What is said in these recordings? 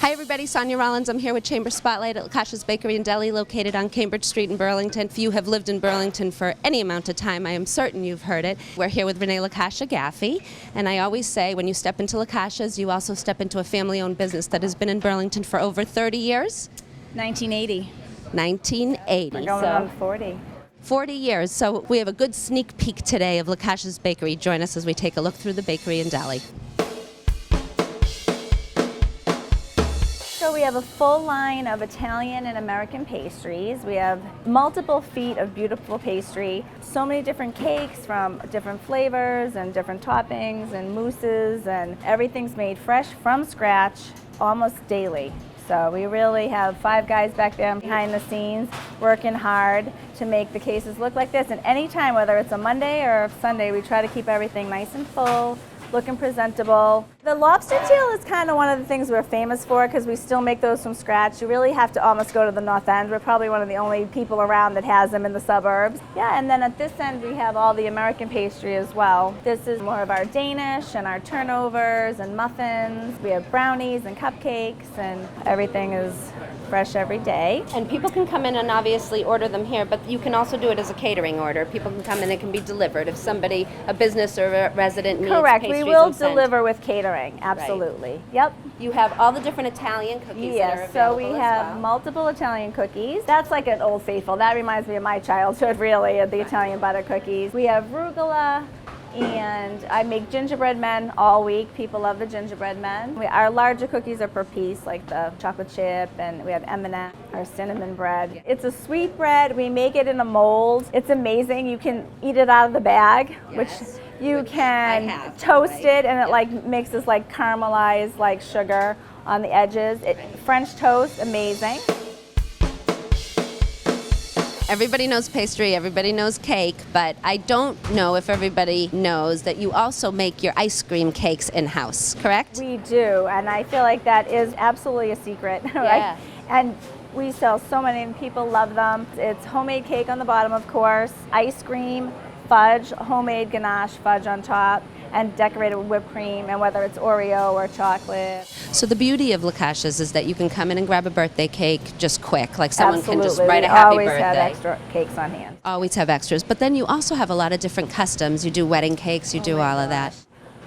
Hi everybody, Sonia Rollins. I'm here with Chamber Spotlight at LaCascia's Bakery and Deli, located on Cambridge Street in Burlington. If you have lived in Burlington for any amount of time, I am certain you've heard it. We're here with Renee LaCascia Gaffey, and I always say when you step into LaCascia's, you also step into a family-owned business that has been in Burlington for over 30 years. 1980. 1980. We're going on 40. 40 years. So we have a good sneak peek today of LaCascia's Bakery. Join us as we take a look through the bakery and deli. So we have a full line of Italian and American pastries. We have multiple feet of beautiful pastry, so many different cakes from different flavors and different toppings and mousses, and everything's made fresh from scratch almost daily. So we really have 5 guys back there behind the scenes working hard to make the cases look like this. And anytime, whether it's a Monday or a Sunday, we try to keep everything nice and full, looking presentable. The Lobster Tail is kind of one of the things we're famous for because we still make those from scratch. You really have to almost go to the north end. We're probably one of the only people around that has them in the suburbs. Yeah, and then at this end we have all the American pastry as well. This is more of our Danish and our turnovers and muffins. We have brownies and cupcakes, and everything is fresh every day. And people can come in and obviously order them here, but you can also do it as a catering order. People can come in, it can be delivered. If somebody, a business or a resident needs Correct, pastries, we will and sent. deliver with catering, absolutely. Right. Yep. You have all the different Italian cookies that are Yes, available so we as have well. multiple Italian cookies. That's like an old faithful. That reminds me of my childhood, really, of the Italian butter cookies. We have arugula, and I make gingerbread men all week. People love the gingerbread men. Our larger cookies are per piece, like the chocolate chip, and we have M&M, our cinnamon bread. It's a sweet bread. We make it in a mold. It's amazing. You can eat it out of the bag, which you can toast it, and it like makes this like caramelized like sugar on the edges. French toast, amazing. Everybody knows pastry, everybody knows cake, but I don't know if everybody knows that you also make your ice cream cakes in-house, correct? We do, and I feel like that is absolutely a secret. Yeah. Right? And we sell so many, and people love them. It's homemade cake on the bottom, of course, ice cream, fudge, homemade ganache fudge on top, and decorated with whipped cream, and whether it's Oreo or chocolate. So the beauty of LaCascia's is that you can come in and grab a birthday cake just quick, like someone Absolutely. can just write a happy We always birthday. have extra cakes on hand. Always have extras, but then you also have a lot of different customs. You do wedding cakes, you do all of that.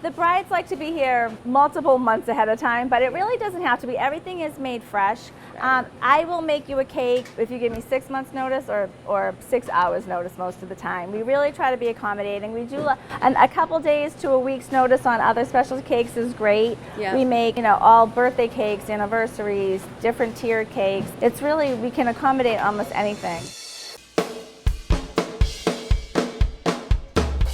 The brides like to be here multiple months ahead of time, but it really doesn't have to be. Everything is made fresh. I will make you a cake if you give me 6 months notice or 6 hours notice most of the time. We really try to be accommodating. We do a couple days to a week's notice on other special cakes is great. Yeah. We make all birthday cakes, anniversaries, different tiered cakes. It's really, we can accommodate almost anything.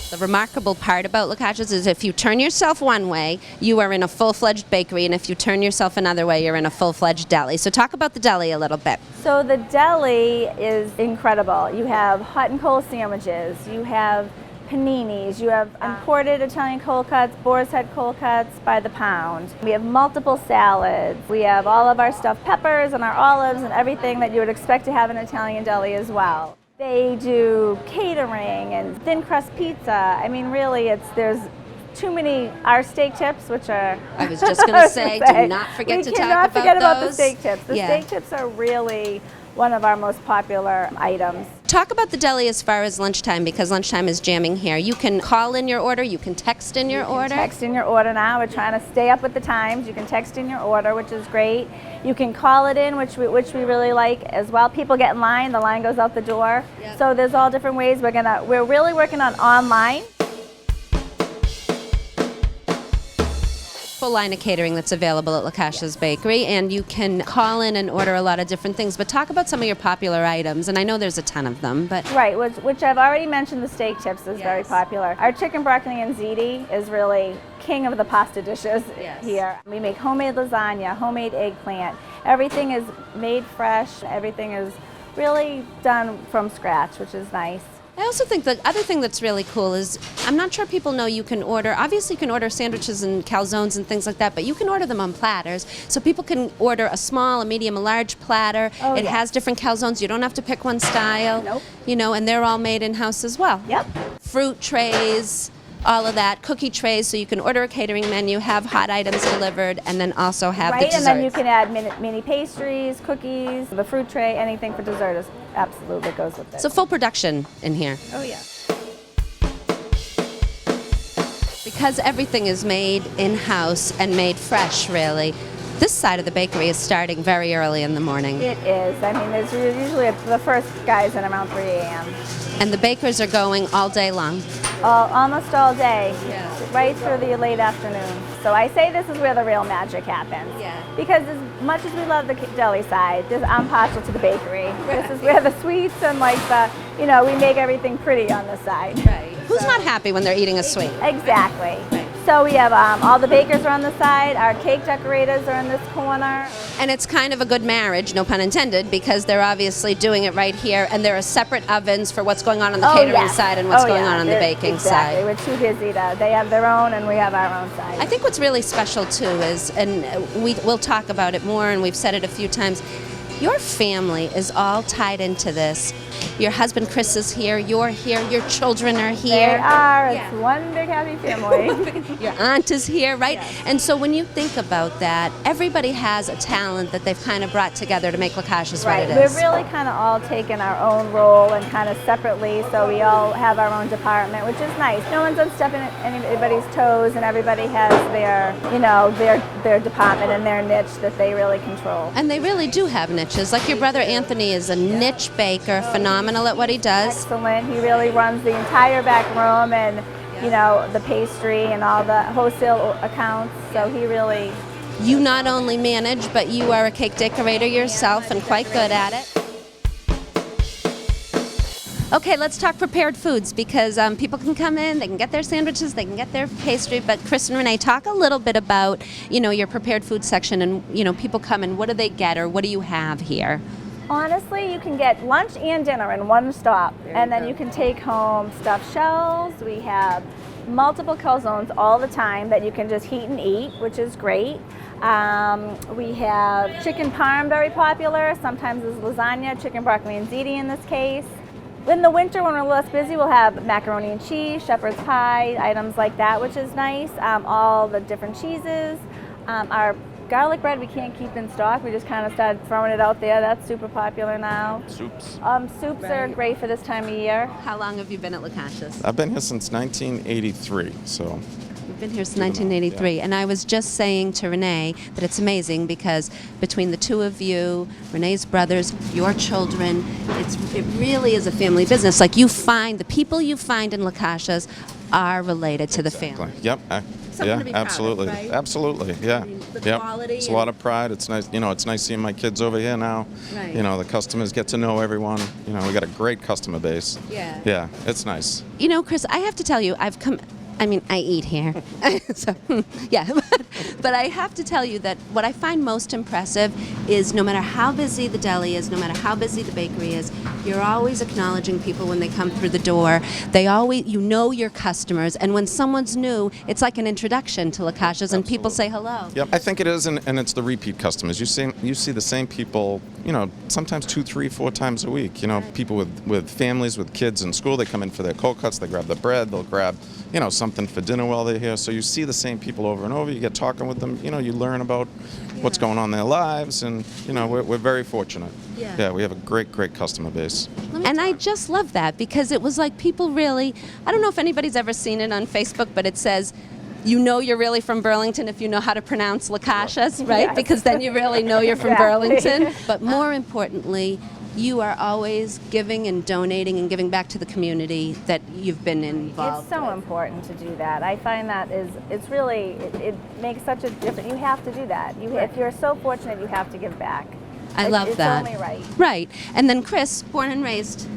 The remarkable part about LaCascia's is if you turn yourself one way, you are in a full-fledged bakery, and if you turn yourself another way, you're in a full-fledged deli. So talk about the deli a little bit. So the deli is incredible. You have hot and cold sandwiches, you have paninis, you have imported Italian cold cuts, boar's head cold cuts by the pound. We have multiple salads. We have all of our stuffed peppers and our olives and everything that you would expect to have in an Italian deli as well. They do catering and thin crust pizza. I mean, really, there's too many. Our steak tips, which are... I was just going to say, do not forget to talk about those. We cannot forget about the steak tips. The Yeah. steak tips are really one of our most popular items. Talk about the deli as far as lunchtime, because lunchtime is jamming here. You can call in your order, you can text in your order. Text in your order now. We're trying to stay up with the times. You can text in your order, which is great. You can call it in, which we really like as well. People get in line, the line goes out the door. Yep. So there's all different ways. We're really working on online. Full line of catering that's available at LaCascia's Bakery, and you can call in and order a lot of different things. But talk about some of your popular items, and I know there's a ton of them. But right, which I've already mentioned. The steak tips is very popular. Our chicken broccoli and ziti is really king of the pasta dishes here. We make homemade lasagna, homemade eggplant. Everything is made fresh. Everything is really done from scratch, which is nice. I also think the other thing that's really cool is, I'm not sure people know you can order, obviously you can order sandwiches and calzones and things like that, but you can order them on platters. So people can order a small, a medium, a large platter. It has different calzones. You don't have to pick one style. Nope. You know, and they're all made in-house as well. Yep. Fruit trays, all of that, cookie trays, so you can order a catering menu, have hot items delivered, and then also have the Right, desserts. and then you can add mini pastries, cookies, the fruit tray, anything for dessert is absolutely goes with it. So full production in here. Oh yeah. Because everything is made in-house and made fresh, really, this side of the bakery is starting very early in the morning. It is. I mean, there's usually the first guys in around 3 a.m. And the bakers are going all day long. Almost all day, Yeah. right through the late afternoon. So I say this is where the real magic happens. Yeah. Because as much as we love the deli side, I'm partial to the bakery. This is where the sweets and like we make everything pretty on the side. Right. Who's not happy when they're eating a sweet? Exactly. So we have all the bakers are on the side, our cake decorators are in this corner. And it's kind of a good marriage, no pun intended, because they're obviously doing it right here, and there are separate ovens for what's going on the catering yes. side and what's going on the baking exactly. side. We're too busy they have their own and we have our own side. I think what's really special too is, and we'll talk about it more, and we've said it a few times, your family is all tied into this. Your husband Chris is here, you're here, your children are here. They are. It's one big happy family. Your aunt is here, right? Yes. And so when you think about that, everybody has a talent that they've kind of brought together to make LaCascia's Right. what it is. We've really kind of all taken our own role and kind of separately, so we all have our own department, which is nice. No one's stepping on anybody's toes, and everybody has their department and their niche that they really control. And they really do have niches. Like your brother Anthony is a niche baker, phenomenal at what he does. Excellent. He really runs the entire back room and, the pastry and all the wholesale accounts. So he really... You not only manage, but you are a cake decorator yourself and quite good at it. Okay, let's talk prepared foods, because people can come in, they can get their sandwiches, they can get their pastry, but Chris and Renee, talk a little bit about, your prepared food section and, people come in, what do they get or what do you have here? Honestly, you can get lunch and dinner in one stop, and then you can take home stuffed shells. We have multiple calzones all the time that you can just heat and eat, which is great. We have chicken parm, very popular. Sometimes it's lasagna, chicken broccoli and ziti in this case. In the winter, when we're less busy, we'll have macaroni and cheese, shepherd's pie, items like that, which is nice. All the different cheeses. Our garlic bread we can't keep in stock. We just kind of started throwing it out there. That's super popular now. Soups. Soups are great for this time of year. How long have you been at LaCascia's? I've been here since 1983, so. We've been here since 1983, yeah. and I was just saying to Renee that it's amazing because between the two of you, Renee's brothers, your children, it really is a family business. Like the people you find in LaCascia's are related to the family. Yep. Something to be proud of, absolutely. right? Absolutely. Yeah. I mean, the yep. quality It's a lot of pride. It's nice. It's nice seeing my kids over here now. Right. The customers get to know everyone. We got a great customer base. Yeah. Yeah. It's nice. Chris, I have to tell you, I eat here. So, yeah. But I have to tell you that what I find most impressive is no matter how busy the deli is, no matter how busy the bakery is, you're always acknowledging people when they come through the door. You know your customers, and when someone's new, it's like an introduction to LaCascia's, and people say hello. Yep. I think it is, and it's the repeat customers. You see the same people, sometimes 2, 3, 4 times a week. People with families, with kids in school, they come in for their cold cuts, they grab the bread, they'll grab, something for dinner while they're here. So you see the same people over and over. You get talking with them. You learn about what's going on in their lives, and we're very fortunate. Yeah, we have a great customer base. And I just love that because it was like people really, I don't know if anybody's ever seen it on Facebook, but it says, you're really from Burlington if you know how to pronounce LaCascia's, right? Yes. Because then you really know you're from Exactly. Burlington. But more importantly, you are always giving and donating and giving back to the community that you've been involved It's so with. important to do that. I find that it makes such a difference. You have to do that. If you're so fortunate, you have to give back. I love it's that. It's only right. Right. And then Chris, born and raised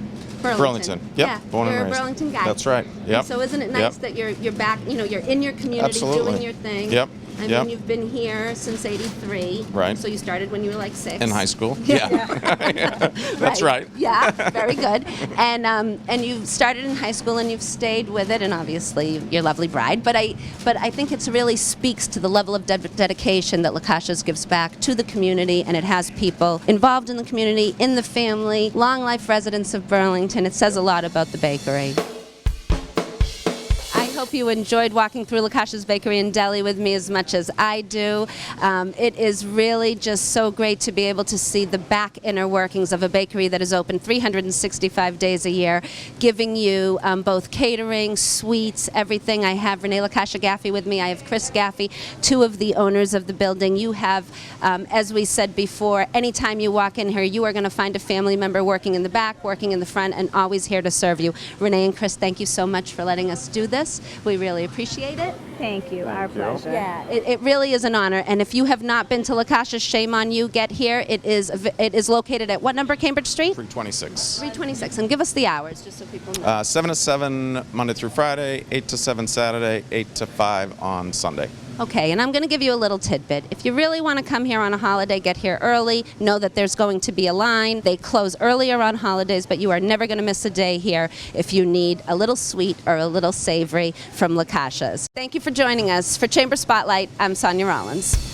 Burlington. Yep. Yeah, Born and you're raised. a Burlington guy. That's right. Yep. And so isn't it nice Yep. that you're back, you're in your community Absolutely. doing your thing. Yep. I Yep. mean, you've been here since '83. Right. So you started when you were like 6. In high school. Yeah. That's right. Yeah, very good. And you started in high school and you've stayed with it, and obviously your lovely bride. But I think it really speaks to the level of dedication that LaCascia's gives back to the community, and it has people involved in the community, in the family, long life residents of Burlington. It says a lot about the bakery. I hope you enjoyed walking through LaCascia's Bakery and Deli with me as much as I do. It is really just so great to be able to see the back inner workings of a bakery that is open 365 days a year, giving you both catering, sweets, everything. I have Renee LaCascia Gaffey with me. I have Chris Gaffey, two of the owners of the building. You have, as we said before, anytime you walk in here, you are going to find a family member working in the back, working in the front, and always here to serve you. Renee and Chris, thank you so much for letting us do this. We really appreciate it. Thank you. Our pleasure. Yeah, it really is an honor. And if you have not been to LaCascia's, shame on you. Get here. It is located at what number, Cambridge Street? 326. 326. And give us the hours, just so people know. 7 to 7 Monday through Friday, 8 to 7 Saturday, 8 to 5 on Sunday. Okay, and I'm going to give you a little tidbit. If you really want to come here on a holiday, get here early. Know that there's going to be a line. They close earlier on holidays, but you are never going to miss a day here if you need a little sweet or a little savory from LaCascia's. Thank you for joining us. For Chamber Spotlight, I'm Sonia Rollins.